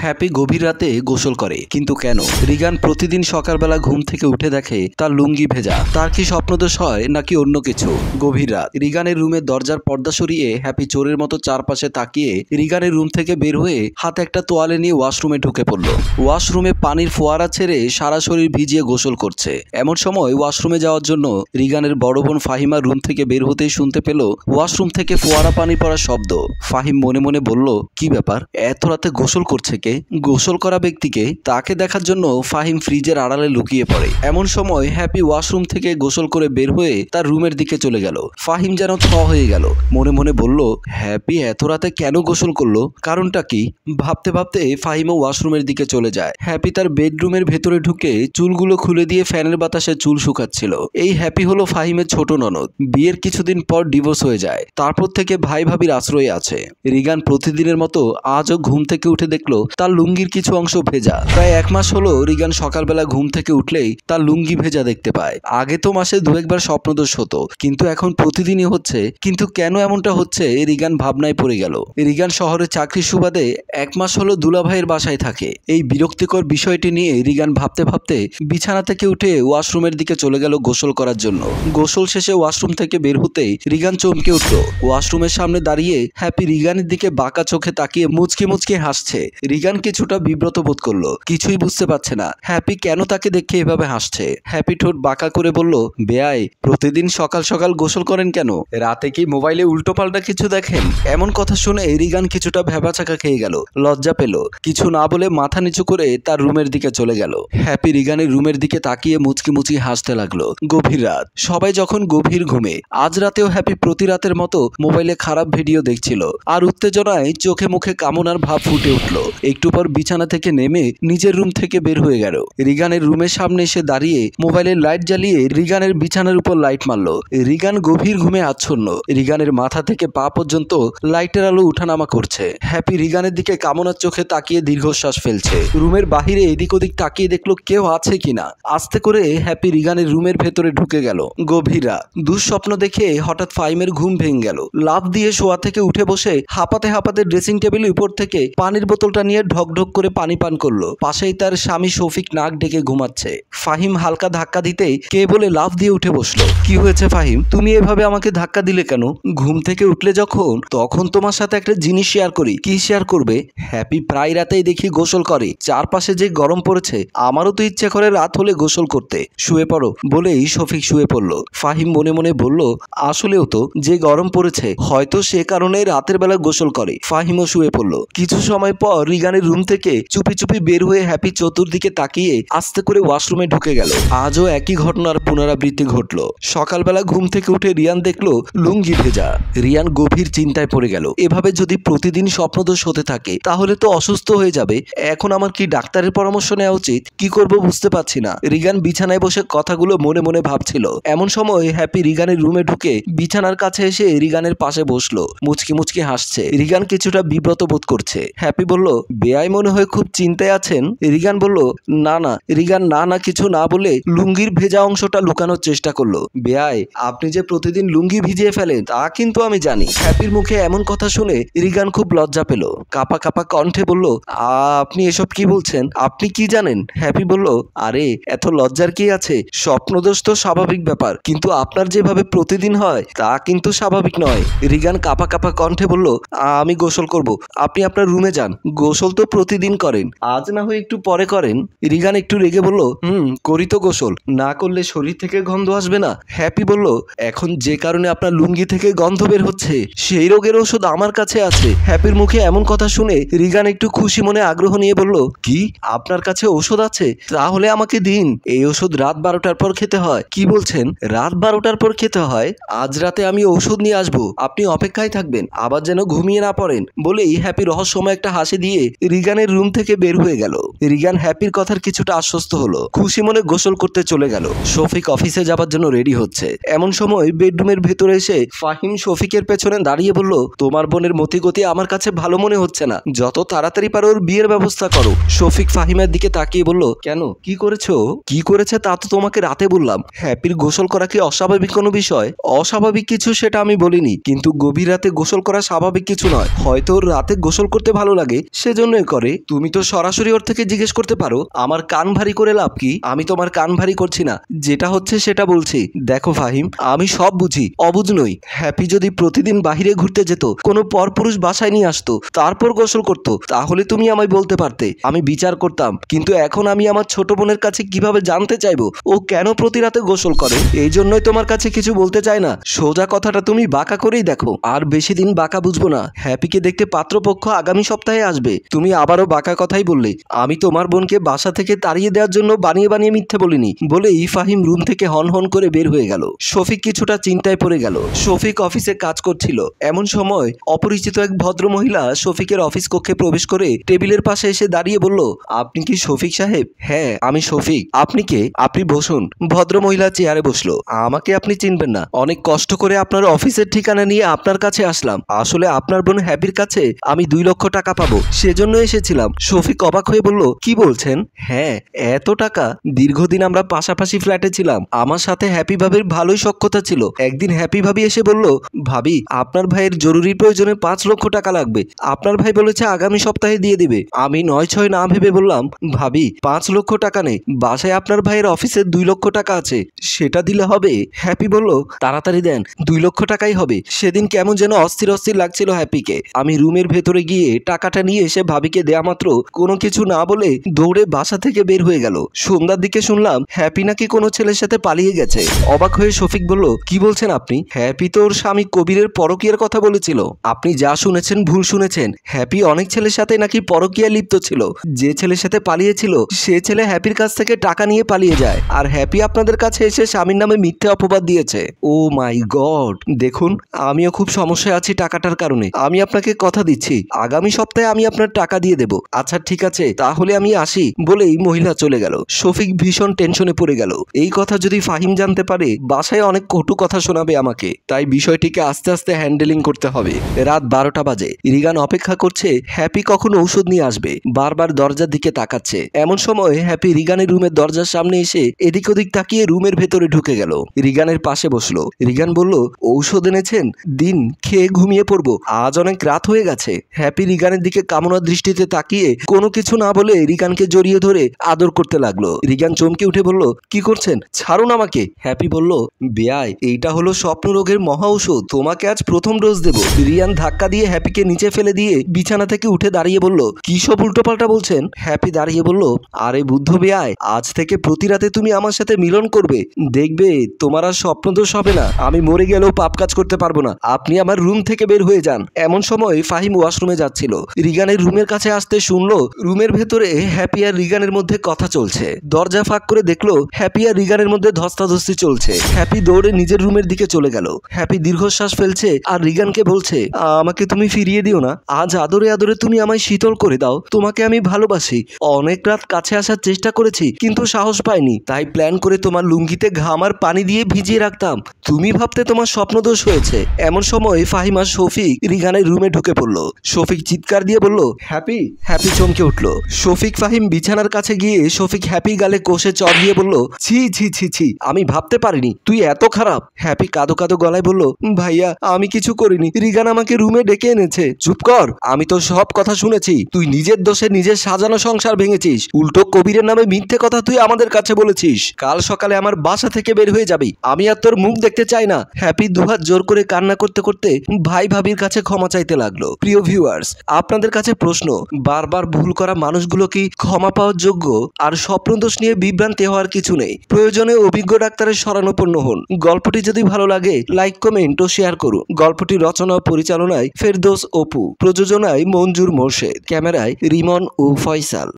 Happy গভীর রাতে গোসল করে, কিন্তু কেন? রিগান প্রতিদিন সকালবেলা ঘুম থেকে উঠে দেখে তার লুঙ্গি ভেজা। তার কি স্বপ্নদোষ হয় নাকি অন্য কিছু? গভীর রাত, রিগানের রুমের দরজার পর্দা সরিয়ে হ্যাপি চোরের মতো চারপাশে তাকিয়ে রিগানের রুম থেকে বের হয়ে হাতে একটা তোয়ালে নিয়ে ওয়াশরুমে ঢুকে পড়ল। ওয়াশরুমে পানির ফোয়ারা ছেড়ে সারা শরীর ভিজিয়ে গোসল করছে। এমন সময় ওয়াশরুমে যাওয়ার জন্য রিগানের বড় বোন ফাহিমা রুম থেকে বের হতেই শুনতে পেল ওয়াশরুম থেকে ফোয়ারা পানি পড়ার শব্দ। ফাহিম মনে মনে বলল, কি ব্যাপার, এত রাতে গোসল করছে কে? গোসল করা ব্যক্তিকে তাকে দেখার জন্য ফাহিম ফ্রিজের আড়ালে লুকিয়ে পড়ে। এমন সময় হ্যাপি ওয়াশরুম থেকে গোসল করে বের হয়ে তার রুমের দিকে চলে গেল। ফাহিম যেন থ হয়ে গেল, মনে মনে বলল, হ্যাপি এত রাতে কেন গোসল করলো, কারণটা কি? ভাবতে ভাবতে ফাহিমও ওয়াশরুমের দিকে চলে যায়। হ্যাপি তার বেডরুমের ভেতরে ঢুকে চুলগুলো খুলে দিয়ে ফ্যানের বাতাসে চুল শুকাচ্ছিল। এই হ্যাপি হলো ফাহিমের ছোট ননদ। বিয়ের কিছুদিন পর ডিভোর্স হয়ে যায়, তারপর থেকে ভাই ভাবির আশ্রয়ে আছে। রিগান প্রতিদিনের মতো আজও ঘুম থেকে উঠে দেখলো তার লুঙ্গির কিছু অংশ ভেজা। প্রায় এক মাস হলো রিগান সকালবেলা ঘুম থেকে উঠলেই তার লুঙ্গি ভেজা দেখতে পায়। আগে তো মাসে দু একবার স্বপ্নদোষ হতো, কিন্তু এখন প্রতিদিনই হচ্ছে। কিন্তু কেন এমনটা হচ্ছে রিগান ভাবনায় পড়ে গেল। রিগান শহরে চাকরির সুবাদে এক মাস হলো দুলাভাইয়ের বাসায় থাকে। এই বিরক্তিকর বিষয়টি নিয়ে রিগান ভাবতে ভাবতে বিছানা থেকে উঠে ওয়াশরুমের দিকে চলে গেল গোসল করার জন্য। গোসল শেষে ওয়াশরুম থেকে বের হতেই রিগান চমকে উঠল। ওয়াশরুমের সামনে দাঁড়িয়ে হ্যাপি রিগানের দিকে বাঁকা চোখে তাকিয়ে মুচকি মুচকি হাসছে। রিগান কিছুটা বিব্রত বোধ করলো, কিছুই বুঝতে পারছে না হ্যাপি কেন তাকে দেখে এভাবে হাসছে। হ্যাপি ঠোঁট বাঁকা করে বলল, বেয়াই, প্রতিদিন সকাল সকাল গোসল করেন কেন? রাতে কি মোবাইলে উল্টোপাল্টা কিছু দেখেন? এমন কথা শুনে রিগান কিছুটা ভ্যাবাচাকা খেয়ে গেল, লজ্জা পেল। কিছু না বলে মাথা নিচু করে তার রুমের দিকে চলে গেল। হ্যাপি রিগানের রুমের দিকে তাকিয়ে মুচকি মুচকি হাসতে লাগলো। গভীর রাত, সবাই যখন গভীর ঘুমে, আজ রাতেও হ্যাপি প্রতি রাতের মতো মোবাইলে খারাপ ভিডিও দেখছিল। আর উত্তেজনায় চোখে মুখে কামনার ভাব ফুটে উঠল। একটু পর বিছানা থেকে নেমে নিজের রুম থেকে বের হয়ে গেল। রিগানের রুমের সামনে এসে দাঁড়িয়ে মোবাইলের লাইট জ্বালিয়ে রিগানের বিছানার উপর লাইট মারল। রিগান গভীর ঘুমে আচ্ছন্ন। রিগানের মাথা থেকে পা পর্যন্ত লাইটের আলো উঠানামা করছে। হ্যাপি রিগানের দিকে কামনার চোখে তাকিয়ে দীর্ঘশ্বাস ফেলছে। রুমের বাহিরে এদিক ওদিক তাকিয়ে দেখলো কেউ আছে কিনা। আস্তে করে হ্যাপি রিগানের রুমের ভেতরে ঢুকে গেল। গভীর রাত, দুঃস্বপ্ন দেখে হঠাৎ ফাহিমের ঘুম ভেঙে গেল। লাফ দিয়ে শোয়া থেকে উঠে বসে হাঁপাতে হাঁপাতে ড্রেসিং টেবিলের উপর থেকে পানির বোতলটা নিয়ে ঢক ঢক করে পানি পান করলো। পাশেই তার স্বামী শফিক নাক ডেকে ঘুমাচ্ছে। ফাহিম হালকা ধাক্কা দিতেই কে বলে লাফ দিয়ে উঠে বসলো। কি হয়েছে ফাহিম, তুমি এভাবে আমাকে ধাক্কা দিলে কেন? ঘুম থেকে উঠলে তখন তোমার সাথে একটা জিনিস শেয়ার করি। কি শেয়ার করবে? হ্যাপি প্রায় রাতেই দেখি গোসল করে। চারপাশে যে গরম পড়েছে, আমারও তো ইচ্ছে করে রাত হলে গোসল করতে। শুয়ে পড়ো বলেই শফিক শুয়ে পড়লো। ফাহিম মনে মনে বলল, আসলেও তো যে গরম পড়েছে, হয়তো সে কারণে রাতের বেলা গোসল করে। ফাহিমও শুয়ে পড়লো। কিছু সময় পর রিগানের রুম থেকে চুপি চুপি বের হয়ে হ্যাপি চতুর্দিকে তাকিয়ে আস্তে করে ওয়াশরুমে ঢুকে গেল। আজও একই ঘটনার পুনরাবৃত্তি ঘটলো। সকালবেলা ঘুম থেকে উঠে রিয়ান দেখলো লুঙ্গি ভেজা। রিয়ান গভীর চিন্তায় পড়ে গেল। এভাবে যদি প্রতিদিন স্বপ্নদোষ হতে থাকে তাহলে তো অসুস্থ হয়ে যাবে। এখন আমার কি ডাক্তারের পরামর্শ নেওয়া উচিত? কি করব বুঝতে পারছি না। রিগান বিছানায় বসে কথাগুলো মনে মনে ভাবছিল। এমন সময় হ্যাপি রিগানের রুমে ঢুকে বিছানার কাছে এসে রিগানের পাশে বসলো। মুচকি মুচকি হাসছে। রিগান কিছুটা বিব্রত বোধ করছে। হ্যাপি বলল, বেয়াই মনে হয় খুব চিন্তায় আছেন। রিগান বলল, না না। রিগান না কিছু না বলে লুঙ্গির ভেজা অংশটা লুকানোর চেষ্টা করলো। বেয়াই, আপনি যে প্রতিদিন লুঙ্গি ভিজিয়ে ফেলেন তা কিন্তু আমি জানি। হ্যাপির মুখে এমন কথা শুনে রিগান খুব লজ্জা পেল। কাপা কাপা কণ্ঠে বলল, আপনি এসব কি বলছেন? আপনি কি জানেন? হ্যাপি বলল, আরে এত লজ্জার কি আছে? স্বপ্নদোষ তো স্বাভাবিক ব্যাপার, কিন্তু আপনার যেভাবে প্রতিদিন হয় তা কিন্তু স্বাভাবিক নয়। রিগান কাপা কাপা কণ্ঠে বলল, আমি গোসল করব, আপনি আপনার রুমে যান। গোসল তো প্রতিদিন করেন, আজ না হয় একটু পরে করেন। রিগান একটু রেগে বলল, করি তো গোসল, না করলে শরীর থেকে গন্ধ আসবে না। হ্যাপি বলল, এখন যে কারণে আপনার লুঙ্গি থেকে গন্ধ বের হচ্ছে সেই রোগের ওষুধ আমার কাছে আছে। হ্যাপির মুখে এমন কথা শুনে রিগান একটু খুশি মনে আগ্রহ নিয়ে বলল, কি, আপনার কাছে ওষুধ আছে? তাহলে আমাকে দিন। এই ওষুধ রাত 12টার পর খেতে হয়। কি বলছেন? রাত 12টার পর খেতে হয়? আজ রাতে আমি ওষুধ নিয়ে আসবো, আপনি অপেক্ষায় থাকবেন, আবার যেন ঘুমিয়ে না পড়েন। বলেই হ্যাপি রহস্যময় একটা হাসি দিয়ে রিগানের রুম থেকে বের হয়ে গেল। রিগান হ্যাপির কথার কিছুটা আশ্বস্ত হলো। খুশি মনে গোসল করতে চলে গেল। শফিক অফিসে যাবার জন্য রেডি হচ্ছে। এমন সময় বেডরুমের ভেতরে এসে ফাহিম শফিকের পেছনে দাঁড়িয়ে বলল, তোমার বোনের মতিগতি আমার কাছে ভালো মনে হচ্ছে না, যত তাড়াতাড়ি পারো ওর বিয়ের ব্যবস্থা করো। শফিক ফাহিমের দিকে তাকিয়ে বলল, কেন, কি করেছো? কি করেছে তা তো তোমাকে রাতে বললাম। হ্যাপির গোসল করা কি অস্বাভাবিক কোনো বিষয়? অস্বাভাবিক কিছু সেটা আমি বলিনি, কিন্তু গভীর রাতে গোসল করা স্বাভাবিক কিছু নয়। হয়তো ওর রাতে গোসল করতে ভালো লাগে, সেজন্য অভিনয় করে? তুমি তো সরাসরি ওর থেকে জিজ্ঞেস করতে পারো। আমার কান ভারী করে লাভ কি? আমি তোমার কান ভারী করছি না, যেটা হচ্ছে সেটা বলছি। দেখো ফাহিম, আমি সব বুঝি, অবুঝ নই। হ্যাপি যদি প্রতিদিন বাহিরে ঘুরতে যেত, কোনো পরপুরুষ বাসায় নিয়ে আসতো, তারপর গোসল করতো, তাহলে তুমি আমায় বলতে পারতে, আমি বিচার করতাম। কিন্তু এখন আমি আমার ছোট বোনের কাছে কিভাবে জানতে চাইবো ও কেন প্রতি রাতে গোসল করে? এই জন্যই তোমার কাছে কিছু বলতে চাই না। সোজা কথাটা তুমি বাঁকা করেই দেখো। আর বেশি দিন বাঁকা বুঝবো না। হ্যাপিকে দেখতে পাত্রপক্ষ আগামী সপ্তাহে আসবে। তুমি আবারও বাঁকা কথাই বললে। আমি তোমার বোনকে বাসা থেকে তাড়িয়ে দেওয়ার জন্য বানিয়ে বানিয়ে মিথ্যে বলিনি। বলেই ফাহিম রুম থেকে হন হন করে বের হয়ে গেল। শফিক কিছুটা চিন্তায় পড়ে গেল। শফিক অফিসে কাজ করছিল। এমন সময় অপরিচিত এক ভদ্র মহিলা শফিকের অফিস কক্ষে প্রবেশ করে টেবিলের পাশে এসে দাঁড়িয়ে বলল, আপনি কি শফিক সাহেব? হ্যাঁ, আমি শফিক। আপনি কে? আপনি বসুন। ভদ্র মহিলা চেয়ারে বসলো। আমাকে আপনি চিনবেন না। অনেক কষ্ট করে আপনার অফিসের ঠিকানা নিয়ে আপনার কাছে আসলাম। আসলে আপনার বোন হ্যাপির কাছে আমি 2 লক্ষ টাকা পাবো, সেজন্য এসেছিলাম। শফিক অবাক হয়ে বলল, কি বলছেন? হ্যাঁ, এত টাকা? দীর্ঘদিন আমরা পাশাপাশি ফ্ল্যাটে ছিলাম। আমার সাথে হ্যাপি ভাবির ভালোই সখ্যতা ছিল। একদিন হ্যাপি ভাবি এসে বলল, ভাবি আপনার ভাইয়ের জরুরি প্রয়োজনে 5 লক্ষ টাকা লাগবে। আপনার ভাই বলেছে আগামী সপ্তাহে দিয়ে দিবে। আমি 9-6 না ভেবে বললাম, ভাবি 5 লক্ষ টাকা নেই, বাসায় আপনার ভাইয়ের অফিসে 2 লক্ষ টাকা আছে, সেটা দিলে হবে? হ্যাপি বলল, তাড়াতাড়ি দেন, 2 লক্ষ টাকাই হবে। সেদিন কেমন যেন অস্থির অস্থির লাগছিল হ্যাপিকে। আমি রুমের ভেতরে গিয়ে টাকাটা নিয়ে এসে ভাবিকে দেয়া মাত্র কোনো কিছু না বলে দৌড়ে বাসা থেকে বের হয়ে গেল। সন্ধ্যার দিকে শুনলাম হ্যাপি নাকি কোনো ছেলের সাথে পালিয়ে গেছে। অবাক হয়ে শফিক বলল, কি বলছেন আপনি? হ্যাপি তো ওর স্বামী কবিরের পরকীয়ার কথা বলেছিল। আপনি যা শুনেছেন ভুল শুনেছেন। হ্যাপি অনেক ছেলের সাথে নাকি পরকীয়া লিপ্ত ছিল। যে ছেলের সাথে পালিয়েছিল সে ছেলে হ্যাপির কাছ থেকে টাকা নিয়ে পালিয়ে যায়, আর হ্যাপি আপনাদের কাছে এসে স্বামীর নামে মিথ্যে অপবাদ দিয়েছে। ও মাই গড! দেখুন, আমিও খুব সমস্যায় আছি টাকাটার কারণে। আমি আপনাকে কথা দিচ্ছি, আগামী সপ্তাহে আমি আপনার টাকা দিয়ে দেব। আচ্ছা ঠিক আছে, তাহলে আমি আসি, বলেই মহিলা চলে গেল। শফিক ভীষণ টেনশনে পড়ে গেল। এই কথা যদি ফাহিম জানতে পারে, বাসায় অনেক কটু কথা শোনাবে আমাকে। তাই বিষয়টিকে আস্তে আস্তে হ্যান্ডেলিং করতে হবে। রাত 12টা বাজে। রিগান অপেক্ষা করছে হ্যাপি কখন ঔষধ নিয়ে আসবে। বারবার দরজার দিকে তাকাচ্ছে। এমন সময় হ্যাপি রিগানের রুমের দরজার সামনে এসে এদিক ওদিক তাকিয়ে রুমের ভেতরে ঢুকে গেল। রিগানের পাশে বসলো। রিগান বলল, ঔষধ এনেছেন? দিন, খেয়ে ঘুমিয়ে পড়বো, আজ অনেক রাত হয়ে গেছে। হ্যাপি রিগানের দিকে কামনার দৃষ্টিতে তাকিয়ে কোনো কিছু না বলে রিগানকে জড়িয়ে ধরে আদর করতে লাগলো। রিগান চমকে উঠে বলল, কি করছেন? ছাড়ুন আমাকে। হ্যাপি বলল, বেয়াই, এইটা হলো স্বপ্ন রোগের মহা ঔষধ, তোমাকে আজ প্রথম ডোজ দেব। রিয়ান ধাক্কা দিয়ে হ্যাপিকে নিচে ফেলে দিয়ে বিছানা থেকে উঠে দাঁড়িয়ে বলল, কি সব উল্টোপাল্টা বলছেন? হ্যাপি দাঁড়িয়ে বলল, আরে বুদ্ধ বেয়াই, আজ থেকে প্রতি রাতে তুমি আমার সাথে মিলন করবে। দেখবে তোমার আর স্বপ্নদোষ হবে না। আমি মরে গেলেও পাপ কাজ করতে পারবো না। আপনি আমার রুম থেকে বের হয়ে যান। এমন সময় ফাহিম ওয়াশরুমে যাচ্ছিল। রিগানের রুমের কাছে আসতে শুনলো রুমের ভেতরে হ্যাপি আর রিগানের মধ্যে কথা চলছে। দরজা ফাঁক করে দেখলো হ্যাপি আর রিগানের মধ্যে ধস্তাধস্তি চলছে। হ্যাপি দৌড়ে নিজের রুমের দিকে চলে গেল। হ্যাপি দীর্ঘশ্বাস ফেলছে আর রিগানকে বলছে, আমাকে তুমি ফিরিয়ে দিও না। আজ আদরে আদরে তুমি আমায় শীতল করে দাও। তোমাকে আমি ভালোবাসি। অনেক রাত কাছে আসার চেষ্টা করেছি, কিন্তু সাহস পাইনি। তাই প্ল্যান করে তোমার লুঙ্গিতে ঘাম আর পানি দিয়ে ভিজিয়ে রাখতাম। তুমি ভাবতে তোমার স্বপ্নদোষ হয়েছে। এমন সময় ফাহিম আর শফিক রিগানের রুমে ঢুকে পড়লো। শফিক চিৎকার দিয়ে বলল, হ্যাপি। হ্যাপি চমকে উঠলো। শফিক ফাহিম বিছানার কাছে গিয়ে শফিক হ্যাপির গালে কষে চড় দিয়ে বলল, ছি ছি ছি ছি, আমি ভাবতে পারিনি তুই এত খারাপ। হ্যাপি কাঁদো কাঁদো গলায় বলল, ভাইয়া আমি কিছু করিনি, রিগান আমাকে রুমে ডেকে এনেছে। চুপ কর, আমি তো সব কথা শুনেছি। তুই নিজের দোষে নিজের সাজানো সংসার ভেঙেছিস। উল্টো কবিরের নামে মিথ্যে কথা তুই আমাদের কাছে বলেছিস। কাল সকালে আমার বাসা থেকে বের হয়ে যাবি। আমি আর তোর মুখ দেখতে চাই না। হ্যাপি দুহাত জোর করে কান্না করতে করতে ভাই ভাবির কাছে ক্ষমা চাইতে লাগলো। প্রিয় ভিউয়ার্স, আপনাদের কাছে প্রশ্ন, বারবার ভুল করা মানুষগুলো কি ক্ষমা পাওয়ার যোগ্য? আর স্বপ্নদোষ নিয়ে বিভ্রান্তি হওয়ার কিছু নেই। প্রয়োজনে অভিজ্ঞ ডাক্তারের শরণাপন্ন হন। গল্পটি যদি ভালো লাগে লাইক, কমেন্ট ও শেয়ার করুন। গল্পটি রচনা ও পরিচালনায় ফেরদৌস অপু, প্রযোজনায় মঞ্জুর মোর্শেদ, ক্যামেরায় রিমন ও ফয়সাল।